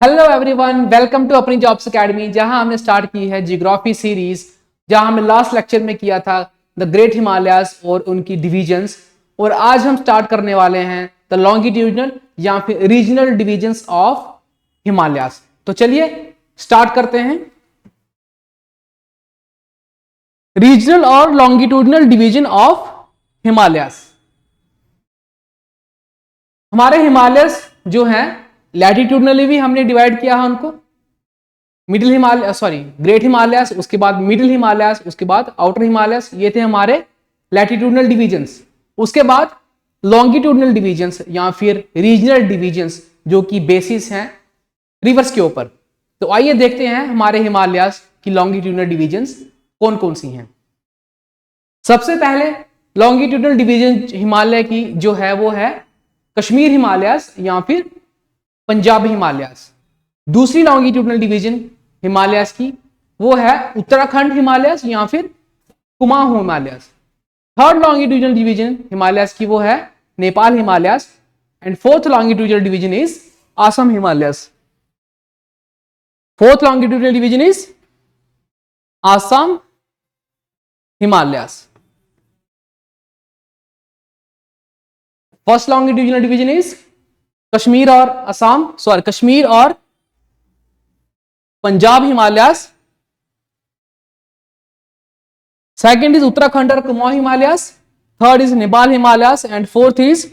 Hello everyone, welcome to अपनी jobs academy. जहां हमने स्टार्ट की है जियोग्राफी सीरीज, जहां हमने लास्ट लेक्चर में किया था द ग्रेट हिमालयाज और उनकी डिवीजन्स। और आज हम स्टार्ट करने वाले हैं द लॉन्गिट्यूडनल या फिर रीजनल डिवीजन्स ऑफ हिमालयाज। तो चलिए स्टार्ट करते हैं। रीजनल और लॉन्गिट्यूडनल डिवीजन ऑफ हिमालयाज। हमारे हिमालयस जो हैं लैटिट्यूडनली भी हमने डिवाइड किया है उनको। मिडिल हिमालय ग्रेट हिमालयस, उसके बाद मिडिल हिमालयस, उसके बाद आउटर हिमालयस। ये थे हमारे लैटिट्यूडनल डिवीजन्स। उसके बाद लॉन्गिट्यूडनल डिवीजन्स या फिर रीजनल डिवीजन्स जो कि बेसिस हैं रिवर्स के ऊपर। तो आइए देखते हैं हमारे हिमालयस की लॉन्गिट्यूडनल डिवीजन्स कौन कौन सी हैं। सबसे पहले लॉन्गिट्यूडनल डिवीजन हिमालय की जो है वो है कश्मीर हिमालयस या फिर पंजाब हिमालयस। दूसरी लॉन्गिट्यूडनल डिवीजन हिमालयस की वो है उत्तराखंड हिमालयस या फिर Kumaon Himalayas. Third longitudinal division Himalayas की वो है Nepal Himalayas. And fourth longitudinal division is Assam Himalayas. Fourth longitudinal division is Assam Himalayas. First longitudinal division is Kashmir और Punjab Himalayas. Second is Uttarakhand और Kumaon Himalayas. Third is Nepal Himalayas and fourth is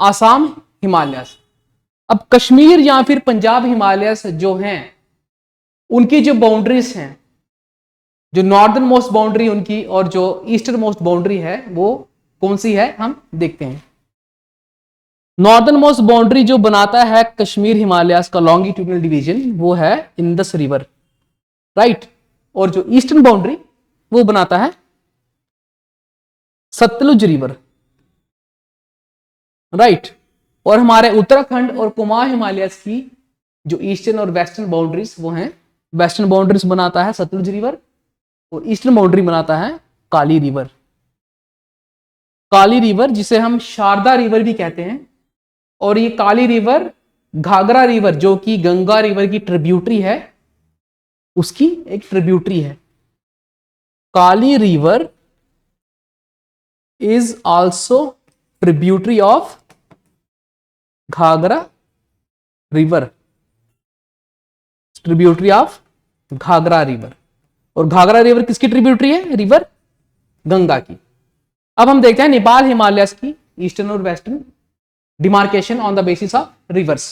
Assam Himalayas. अब कश्मीर या फिर Punjab Himalayas जो हैं उनकी जो बाउंड्रीज हैं, जो नॉर्दर्न मोस्ट बाउंड्री उनकी और जो ईस्टर्न मोस्ट बाउंड्री है वो कौन सी है हम देखते हैं। नॉर्दर्न मोस्ट बाउंड्री जो बनाता है कश्मीर हिमालयस का लॉन्गिट्यूडनल डिवीजन वो है इंदस रिवर, राइट। और जो ईस्टर्न बाउंड्री वो बनाता है सतलुज रिवर, राइट। और हमारे उत्तराखंड और कुमाऊं हिमालयस की जो ईस्टर्न और वेस्टर्न बाउंड्रीज वो हैं, वेस्टर्न बाउंड्रीज बनाता है सतलुज रिवर और ईस्टर्न बाउंड्री बनाता है काली रिवर। काली रिवर जिसे हम शारदा रिवर भी कहते हैं। और ये काली रिवर घाघरा रिवर जो कि गंगा रिवर की ट्रिब्यूटरी है, उसकी एक ट्रिब्यूटरी है। Kali river is also tributary of Ghaghara river, tributary of Ghaghara river. और घाघरा रिवर किसकी ट्रिब्यूटरी है? रिवर गंगा की। अब हम देखते हैं नेपाल हिमालयस की ईस्टर्न और western demarcation on the basis of rivers.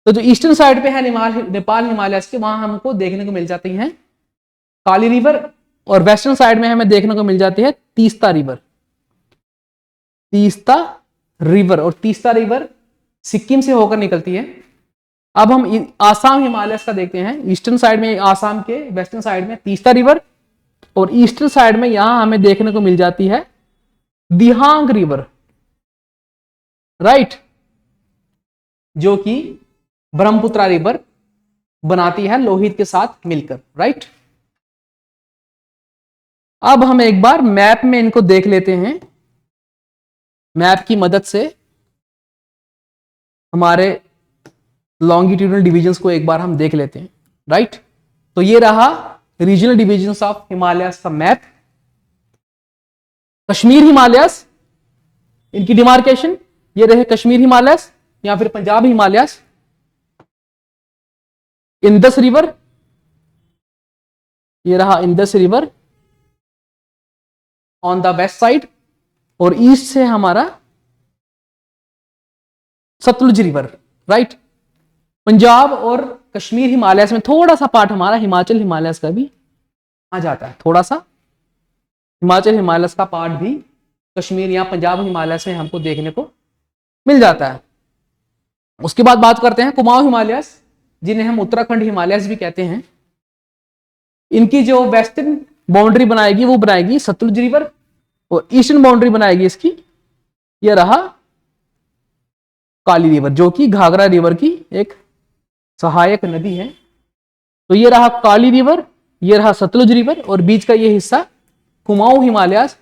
तो जो ईस्टर्न साइड पे है नेपाल हिमालयस के, वहां हमको देखने को मिल जाती है काली रिवर और वेस्टर्न साइड में हमें देखने को मिल जाती है तीस्ता रिवर। तीस्ता रिवर और तीस्ता रिवर सिक्किम से होकर निकलती है। अब हम आसाम हिमालयस का देखते हैं। ईस्टर्न साइड में आसाम के वेस्टर्न साइड में तीस्ता रिवर और ईस्टर्न साइड में यहां हमें देखने को मिल जाती है दिहांग रिवर, राइट, जो कि ब्रह्मपुत्र रिवर बनाती है लोहित के साथ मिलकर, राइट। अब हम एक बार मैप में इनको देख लेते हैं। मैप की मदद से हमारे लॉन्गिट्यूडनल डिवीजन्स को एक बार हम देख लेते हैं, राइट। तो ये रहा रीजनल डिवीजन्स ऑफ हिमालयस का मैप। कश्मीर हिमालयस, इनकी डिमार्केशन ये रहे कश्मीर हिमालयस या फिर पंजाब हिमालयस। इंदस रिवर, ये रहा Indus river on the west side और ईस्ट से हमारा सतलुज रिवर, राइट। पंजाब और कश्मीर हिमालयस में थोड़ा सा पार्ट हमारा हिमाचल हिमालयस का भी आ जाता है। थोड़ा सा हिमाचल हिमालयस का पार्ट भी कश्मीर या पंजाब हिमालयस में हमको देखने को मिल जाता है। उसके बाद बात करते हैं कुमाऊं हिमालयस, जिन्हें हम उत्तराखंड हिमालयस भी कहते हैं। इनकी जो वेस्टर्न बाउंड्री बनाएगी वो बनाएगी सतलुज रिवर और ईस्टर्न बाउंड्री बनाएगी इसकी यह रहा काली रिवर, जो कि घाघरा रिवर की एक सहायक नदी है। तो ये रहा काली रिवर, ये रहा सतलुज रिवर और बीच का ये हिस्सा कुमाऊं हिमालयस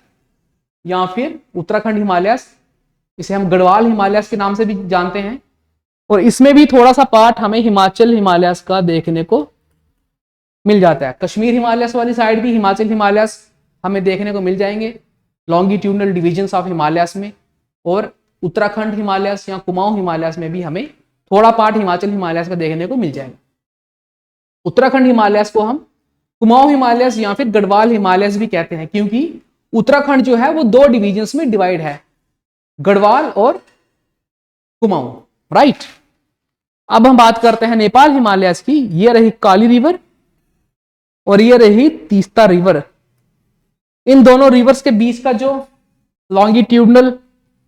या फिर उत्तराखंड हिमालयस, इसे हम गढ़वाल हिमालयस के नाम से भी जानते हैं। और इसमें भी थोड़ा सा पार्ट हमें हिमाचल हिमालयस का देखने को मिल जाता है। कश्मीर हिमालयस वाली साइड भी हिमाचल हिमालयस हमें देखने को मिल जाएंगे लॉन्गिट्यूडनल डिविजन्स ऑफ हिमालयस में, और उत्तराखंड हिमालयस या कुमाऊं हिमालयस में भी हमें थोड़ा पार्ट हिमाचल हिमालयस का देखने को मिल जाएगा। उत्तराखंड हिमालयस को हम कुमाऊं हिमालयस या फिर गढ़वाल हिमालयस भी कहते हैं, क्योंकि उत्तराखंड जो है वो 2 डिविजन्स में डिवाइड है, गढ़वाल और कुमाऊं, राइट। अब हम बात करते हैं नेपाल हिमालयस की। ये रही काली रिवर और ये रही तीस्ता रिवर। इन दोनों रिवर्स के बीच का जो लॉन्गिट्यूडनल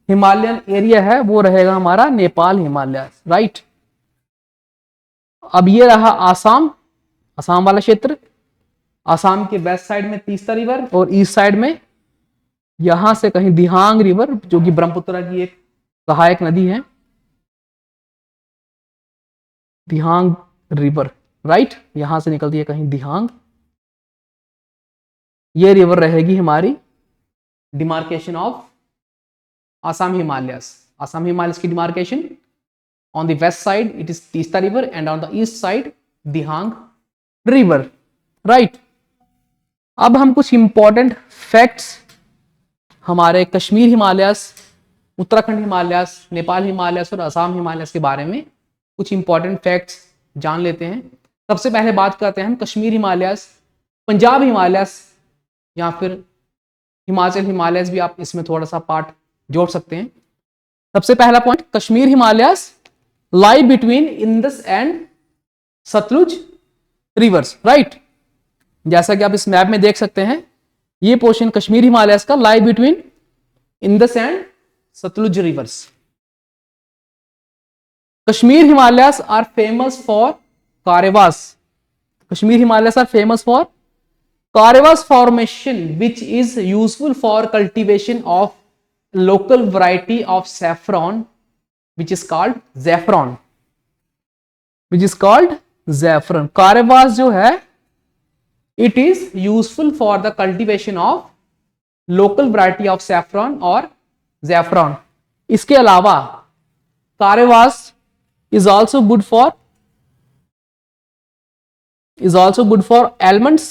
हिमालयन एरिया है वो रहेगा हमारा नेपाल हिमालयस, राइट। अब ये रहा आसाम, आसाम वाला क्षेत्र। आसाम के वेस्ट साइड में तीस्ता रिवर और ईस्ट साइड में यहां से कहीं दिहांग रिवर, जो कि ब्रह्मपुत्र की एक सहायक नदी है, दिहांग रिवर, राइट। यहां से निकलती है कहीं दिहांग। ये रिवर रहेगी हमारी demarcation of Assam Himalayas. Assam Himalayas की demarcation on the west side it is Teesta river and on the east side Dihang river, right. अब हम कुछ इंपॉर्टेंट फैक्ट्स हमारे Kashmir Himalayas, Uttarakhand Himalayas, Nepal Himalayas और असम हिमालयस के बारे में कुछ इंपॉर्टेंट फैक्ट्स जान लेते हैं। सबसे पहले बात करते हैं हम कश्मीर हिमालयस, पंजाब हिमालयस या फिर हिमाचल हिमालयस भी आप इसमें थोड़ा सा पार्ट जोड़ सकते हैं। सबसे पहला point, Kashmir Himalayas lie between Indus and Sutlej rivers, right. जैसा कि आप इस मैप में देख सकते हैं, ये पोर्शन कश्मीर हिमालयस का lie between Indus and Sutlej rivers. Kashmir Himalayas are famous for karewas. Kashmir Himalayas are famous for karewas formation which is useful for cultivation of local variety of saffron which is called saffron, which is called saffron। कारेवास जो है it is useful for the cultivation of local variety of saffron और saffron। इसके अलावा कारेवास is also good for almonds,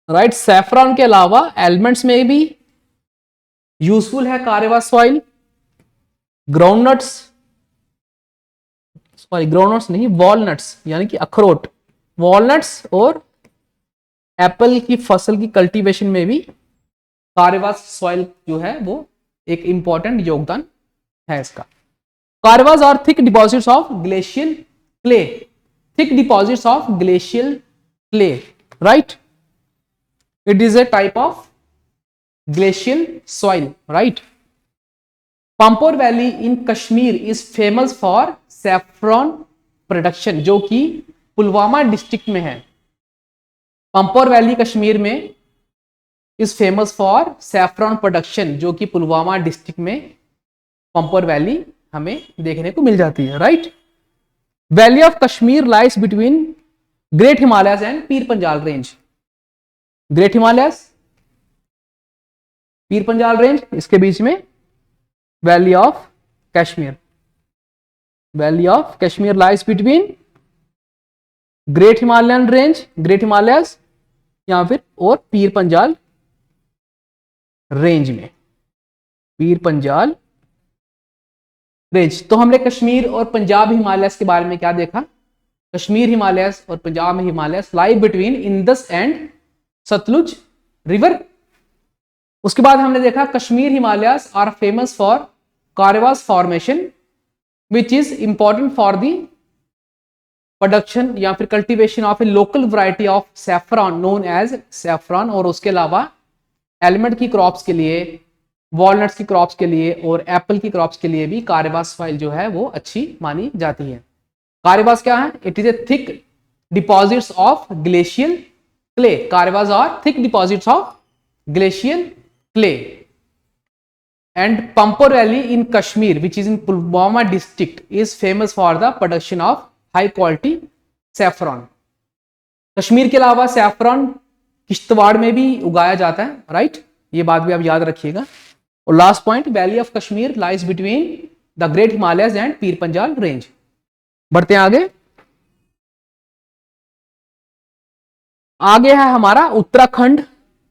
right. Saffron के अलावा elements में भी useful है कारेवास सॉइल। ग्राउंडनट्स नहीं, वॉलनट्स यानी कि अखरोट, वॉलनट्स और एप्पल की फसल की कल्टीवेशन में भी कारेवास सॉइल जो है वो एक इंपॉर्टेंट योगदान है इसका। Karewas are thick deposits of glacial clay, thick deposits of glacial clay, right. It is a type of glacial soil, right? Pampor Valley in Kashmir is famous for saffron production, जो कि Pulwama district में है। Pampore valley Kashmir में is famous for saffron production, जो कि Pulwama district में Pampore valley हमें देखने को मिल जाती है, right. Valley of Kashmir lies between great Himalayas and Pir Panjal range. Great Himalayas, Pir Panjal range, इसके बीच में valley of Kashmir. Valley of Kashmir lies between great Himalayan range, great Himalayas या फिर और पीर पंजाल रेंज में, पीर पंजाल रेंज। तो हमने कश्मीर और पंजाब हिमालयस के बारे में क्या देखा? कश्मीर हिमालयस और Punjab Himalayas lie between Indus and Sutlej river. उसके बाद हमने देखा Kashmir Himalayas are famous for karewas formation which is important for the production या फिर cultivation of a local variety of saffron known as saffron. और उसके अलावा एलिमेंट की क्रॉप्स के लिए, वॉलनट्स की क्रॉप्स के लिए और एप्पल की क्रॉप्स के लिए भी कारेवास सॉइल जो है वो अच्छी मानी जाती है। कारेवास क्या है? It is a thick deposits of glacial clay. Karewas are thick deposits of glacial clay. And Pampor Valley in Kashmir, which is in Pulwama district, is famous for the production of high quality saffron. Kashmir के अलावा saffron Kishtwar में भी उगाया जाता है, right. ये बात भी आप याद रखिएगा। और last point, valley of Kashmir lies between the great Himalayas and Pir Panjal range. बढ़ते हैं आगे। आगे है हमारा उत्तराखंड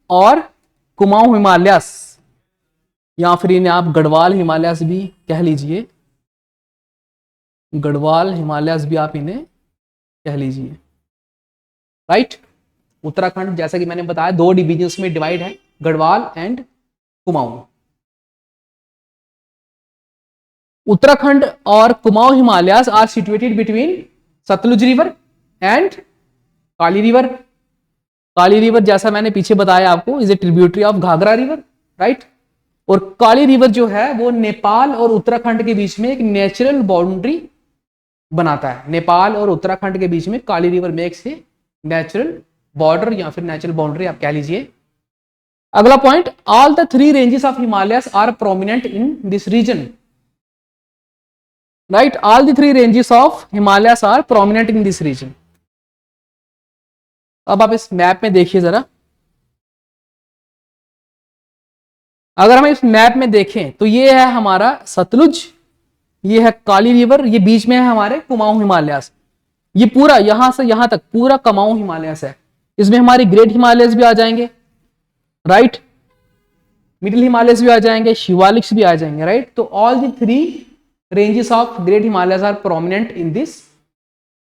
और कुमाऊं हिमालयस, या फिर इन्हें आप गढ़वाल हिमालयस भी कह लीजिए, गढ़वाल हिमालयस भी आप इन्हें कह लीजिए, राइट। उत्तराखंड जैसा कि मैंने बताया 2 डिविजन्स में डिवाइड है, गढ़वाल एंड कुमाऊं। उत्तराखंड और Kumaon Himalayas are situated between Sutlej river and Kali river. Kali river जैसा मैंने पीछे बताया आपको is a tributary of Ghaghara river, right. और काली रिवर जो है वो नेपाल और उत्तराखंड के बीच में एक नेचुरल बाउंड्री बनाता है। नेपाल और उत्तराखंड के बीच में Kali river makes a natural border या फिर नेचुरल बाउंड्री आप कह लीजिए। अगला point, all the 3 ranges of Himalayas are prominent in this region, right. All the 3 ranges of Himalayas are prominent in this region. अब आप इस मैप में देखिए जरा, अगर हम इस मैप में देखें तो ये है हमारा सतलुज, ये है काली रिवर, ये बीच में है हमारे कुमाऊं हिमालयस। ये पूरा यहां से यहां तक पूरा कुमाऊं हिमालयस है। इसमें हमारी ग्रेट हिमालयस भी आ जाएंगे, राइट, मिडिल हिमालयस भी आ जाएंगे, शिवालिक्स भी आ जाएंगे, राइट। तो all the 3 ranges of great Himalayas are prominent in this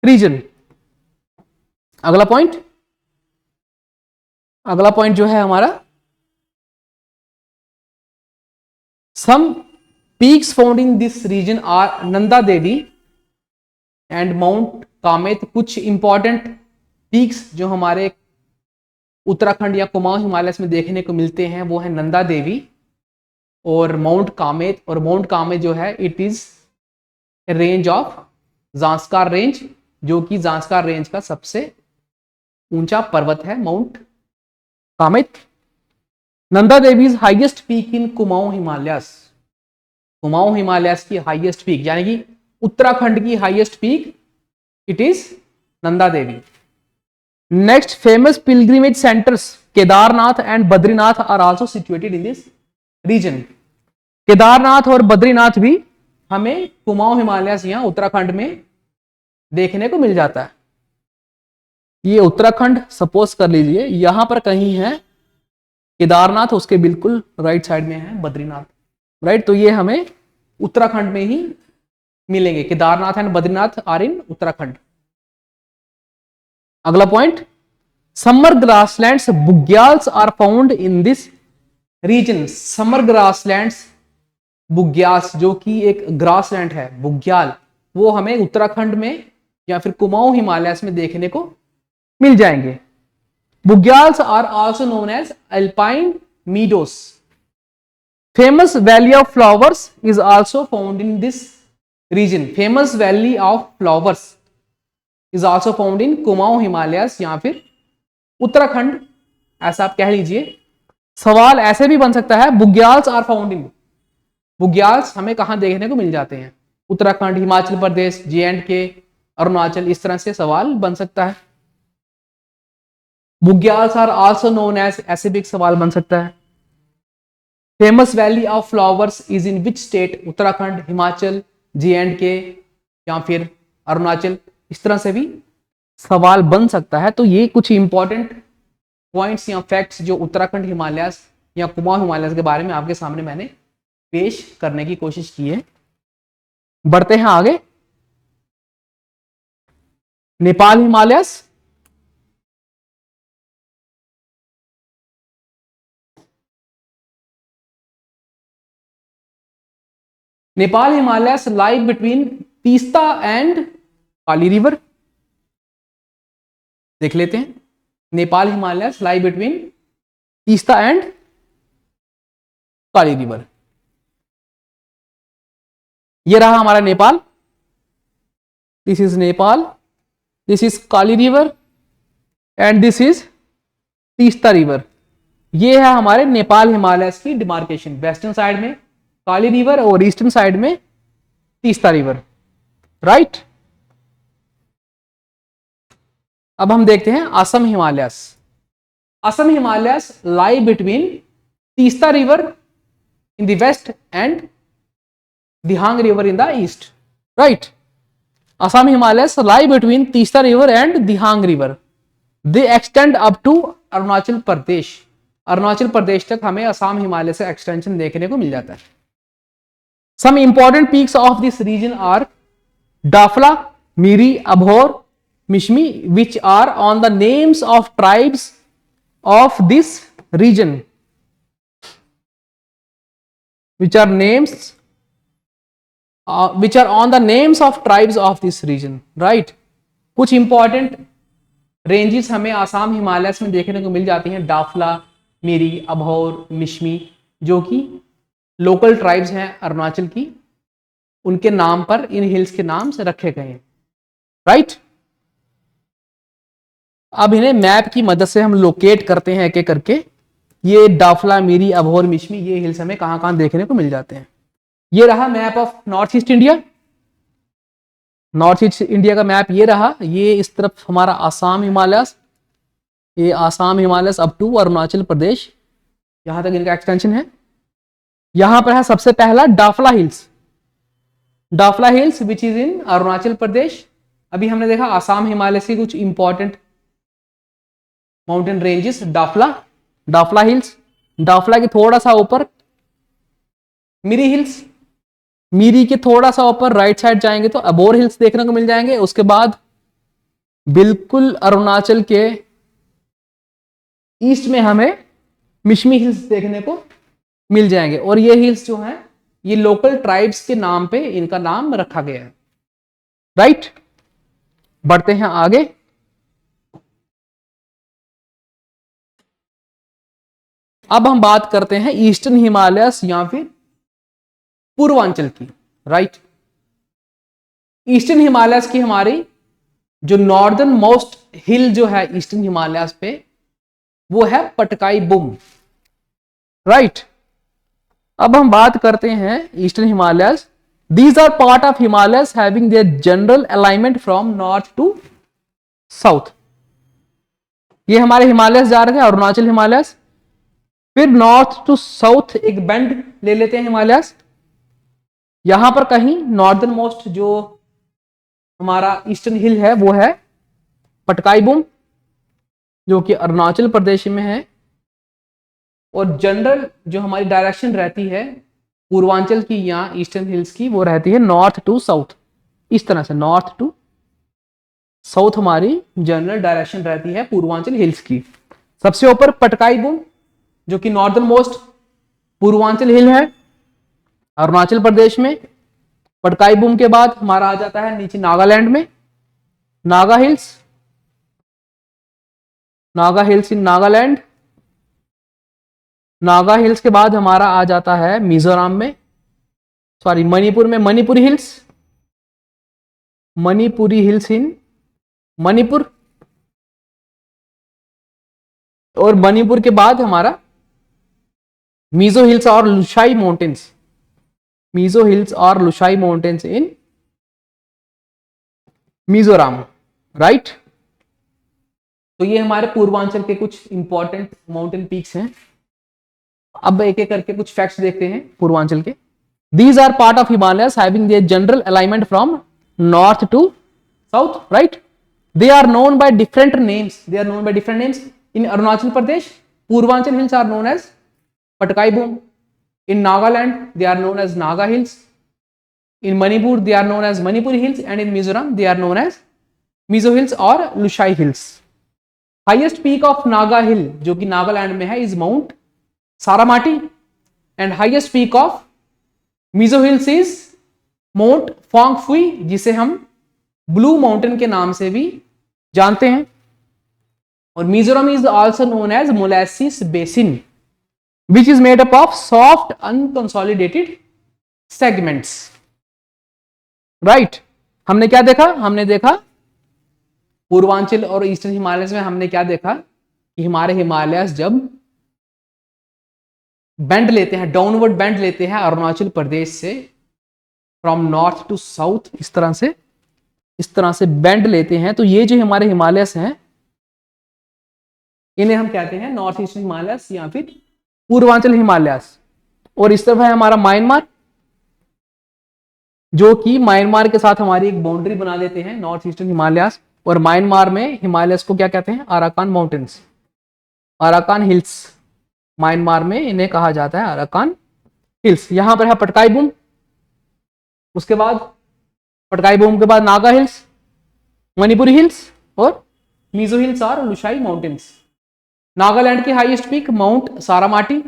region. अगला पॉइंट, अगला पॉइंट जो है हमारा, some peaks found in this region are Nanda Devi and mount Kamet. कुछ इंपॉर्टेंट पीक्स जो हमारे उत्तराखंड या कुमाऊं हिमालयस में देखने को मिलते हैं वो है नंदा देवी और माउंट कामेत। और माउंट कामेत जो है it is range of Zanskar range, जो कि जांस्कार रेंज का सबसे ऊंचा पर्वत है mount Kamet. Nanda Devi is highest peak in Kumaon Himalayas. Kumaon Himalayas की हाईएस्ट पीक यानी कि उत्तराखंड की highest peak it is Nanda Devi. Next, famous pilgrimage centres Kedarnath and Badrinath are also situated in this region. Kedarnath और बद्रीनाथ भी हमें कुमाऊं हिमालयस या उत्तराखंड में देखने को मिल जाता है। ये उत्तराखंड सपोज कर लीजिए, यहां पर कहीं है केदारनाथ, उसके बिल्कुल राइट साइड में है बद्रीनाथ, राइट। तो ये हमें उत्तराखंड में ही मिलेंगे। Kedarnath and Badrinath are in Uttarakhand. अगला point, summer grasslands bugyals are found in this region. Summer grasslands bugyals जो कि एक ग्रासलैंड है बुग्याल, वो हमें उत्तराखंड में या फिर कुमाऊं हिमालयस में देखने को मिल जाएंगे। Bugyals are also known as alpine meadows. Famous valley of flowers is also found in this region. Famous valley of flowers is also found in Kumaon Himalayas या फिर उत्तराखंड, ऐसा आप कह लीजिए। सवाल ऐसे भी बन सकता है, bugyals are found in, bugyals हमें कहां देखने को मिल जाते हैं? उत्तराखंड, हिमाचल प्रदेश, J&K, अरुणाचल, इस तरह से सवाल बन सकता है। Bugyals are also known as, ऐसे भी एक सवाल बन सकता है। Famous valley of flowers is in which state? Uttarakhand, Himachal, J&K या फिर अरुणाचल, इस तरह से भी सवाल बन सकता है। तो ये कुछ इंपॉर्टेंट पॉइंट्स या फैक्ट्स जो उत्तराखंड हिमालयस या कुमाऊं हिमालयस के बारे में आपके सामने मैंने पेश करने की कोशिश की है। बढ़ते हैं आगे। Nepal Himalayas, Nepal Himalayas lie between Teesta and Kali river. देख लेते हैं, Nepal Himalayas lie between Teesta and Kali river. ये रहा हमारा Nepal, this is Nepal, this is Kali river and this is Teesta river. ये है हमारे नेपाल हिमालयस की डिमार्केशन। वेस्टर्न साइड में काली रिवर और ईस्टर्न साइड में तीस्ता रिवर, राइट। अब हम देखते हैं Assam Himalayas. Assam Himalayas lie between Teesta river in the west and Dihang river in the east, right. Assam Himalayas lie between Teesta River and Dihang River. They extend up to Arunachal Pradesh. Arunachal Pradesh तक हमें असम हिमालय से extension देखने को मिल जाता है। Some important peaks of this region are Dafla, Miri, Abhor, Mishmi, which are on the names of tribes of this region, which are on the names of tribes of this region, right। कुछ important ranges हमें Assam Himalayas में देखने को मिल जाती हैं, डाफला, मिरी, अभौर, मिश्मी, जो कि local tribes हैं अरुणाचल की, उनके नाम पर इन हिल्स के नाम से रखे गए हैं, राइट। अब इन्हें मैप की मदद से हम लोकेट करते हैं एक एक करके। ये डाफला, मिरी, अभौर, मिश्मी, ये हिल्स हमें कहां कहां देखने को मिल जाते हैं। ये रहा map of north east India. North east India का मैप ये रहा। ये इस तरफ हमारा आसाम हिमालयस, ये आसाम हिमालयस अप टू अरुणाचल प्रदेश, यहां तक इनका एक्सटेंशन है। यहां पर है सबसे पहला Dafla hills, Dafla hills which is in Arunachal Pradesh. अभी हमने देखा आसाम हिमालय से कुछ important mountain ranges, Dafla, Dafla hills. Dafla के थोड़ा सा ऊपर मिरी हिल्स, मिरी के थोड़ा सा ऊपर राइट साइड जाएंगे तो अबोर हिल्स देखने को मिल जाएंगे। उसके बाद बिल्कुल अरुणाचल के ईस्ट में हमें मिश्मी हिल्स देखने को मिल जाएंगे। और ये हिल्स जो हैं ये लोकल ट्राइब्स के नाम पे इनका नाम रखा गया है, राइट। बढ़ते हैं आगे। अब हम बात करते हैं ईस्टर्न हिमालयस या फिर पूर्वांचल की, राइट। ईस्टर्न हिमालयस की हमारी जो नॉर्दर्न मोस्ट हिल जो है ईस्टर्न हिमालयस पे, वो है पटकाई बुम, राइट। अब हम बात करते हैं eastern Himalayas. These are part of Himalayas having their general alignment from north to south. ये हमारे हिमालयस जा रहे हैं, अरुणाचल हिमालयस। फिर नॉर्थ टू साउथ एक बेंड ले लेते हैं हिमालयस। यहां पर कहीं नॉर्दर्न मोस्ट जो हमारा ईस्टर्न हिल है वो है पटकाई बुम, जो कि अरुणाचल प्रदेश में है। और जनरल जो हमारी डायरेक्शन रहती है पूर्वांचल की या ईस्टर्न हिल्स की, वो रहती है नॉर्थ टू साउथ। इस तरह से नॉर्थ टू साउथ हमारी जनरल डायरेक्शन रहती है पूर्वांचल हिल्स की। सबसे ऊपर पटकाई बुम जो कि नॉर्दर्न मोस्ट पूर्वांचल हिल है अरुणाचल प्रदेश में। पटकाई बुम के बाद हमारा आ जाता है नीचे नागालैंड में नागा हिल्स, नागा हिल्स इन नागालैंड। नागा हिल्स के बाद हमारा आ जाता है मिजोरम में, सॉरी मणिपुर में मणिपुरी हिल्स, मणिपुरी हिल्स इन मणिपुर। और मणिपुर के बाद हमारा मिजो हिल्स और लुशाई माउंटेन्स, मिजो हिल्स और Lushai mountains in Mizoram, right. तो ये हमारे पूर्वांचल के कुछ इंपॉर्टेंट माउंटेन पीक्स हैं। अब एक एक करके कुछ फैक्ट्स देखते हैं पूर्वांचल के। These are part of Himalayas having their general alignment from north to south, right. They are known by different names, they are known by different names. In Arunachal Pradesh Purvanchal hills are known as Patkai Bum. In Nagaland, they are known as Naga Hills. In Manipur, they are known as Manipuri Hills, and in Mizoram, they are known as Mizo Hills or Lushai Hills. Highest peak of Naga Hill, जो कि नागालैंड में है, is Mount Saramati, and highest peak of Mizo Hills is Mount Phang Phui, जिसे हम Blue Mountain के नाम से भी जानते हैं। और Mizoram is also known as Molasses Basin, which is made up of soft unconsolidated segments, right। हमने क्या देखा? हमने देखा पूर्वांचल और ईस्टर्न हिमालयस में हमने क्या देखा कि हमारे हिमालयस जब बेंड लेते हैं, डाउनवर्ड बेंड लेते हैं अरुणाचल प्रदेश से फ्रॉम नॉर्थ टू साउथ, इस तरह से बेंड लेते हैं, तो ये जो हमारे हिमालयस हैं इन्हें हम कहते हैं नॉर्थ ईस्टर्न हिमालयस या फिर पूर्वांचल हिमालयस। और इस तरफ है हमारा म्यांमार, जो कि म्यांमार के साथ हमारी एक बाउंड्री बना देते हैं, नॉर्थ ईस्टर्न हिमालयास। और म्यांमार में हिमालयस को क्या कहते हैं? Arakan mountains, Arakan hills. Myanmar में इन्हें कहा जाता है अराकान हिल्स। यहां पर है पटकाई बूम, उसके बाद पटकाई बूम के बाद नागा हिल्स, मणिपुरी हिल्स और मिजो हिल्स और लुशाई माउंटेन्स। नागालैंड की हाईएस्ट पीक माउंट सारामाटी।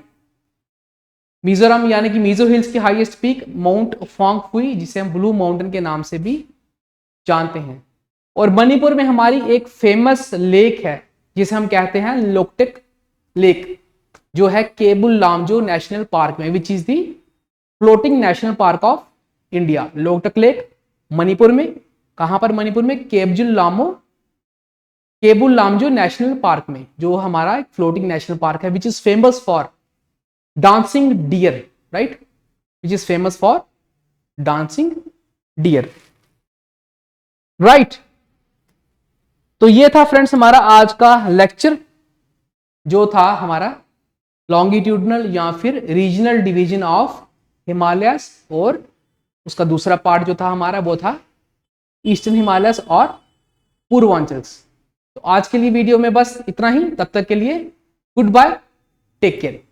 मिजोरम यानी कि मिजो हिल्स की हाईएस्ट पीक माउंट फोंगफुई, जिसे हम ब्लू माउंटेन के नाम से भी जानते हैं। और मणिपुर में हमारी एक फेमस लेक है जिसे हम कहते हैं लोकटेक लेक, जो है केबुल लामजो नेशनल पार्क में, which is the floating national park of India. Loktak lake Manipur में, कहां पर? मणिपुर में केबुल लामजो नेशनल पार्क में, जो हमारा एक फ्लोटिंग नेशनल पार्क है, which is famous for dancing dear, right, which is famous for dancing dear, right. तो ये था फ्रेंड्स हमारा आज का लेक्चर, जो था हमारा लॉन्गिट्यूडनल या फिर रीजनल डिवीजन ऑफ हिमालयस, और उसका दूसरा पार्ट जो था हमारा वो था ईस्टर्न हिमालयस और पूर्वांचल्स। तो आज के लिए वीडियो में बस इतना ही, तब तक के लिए गुड बाय, टेक केयर।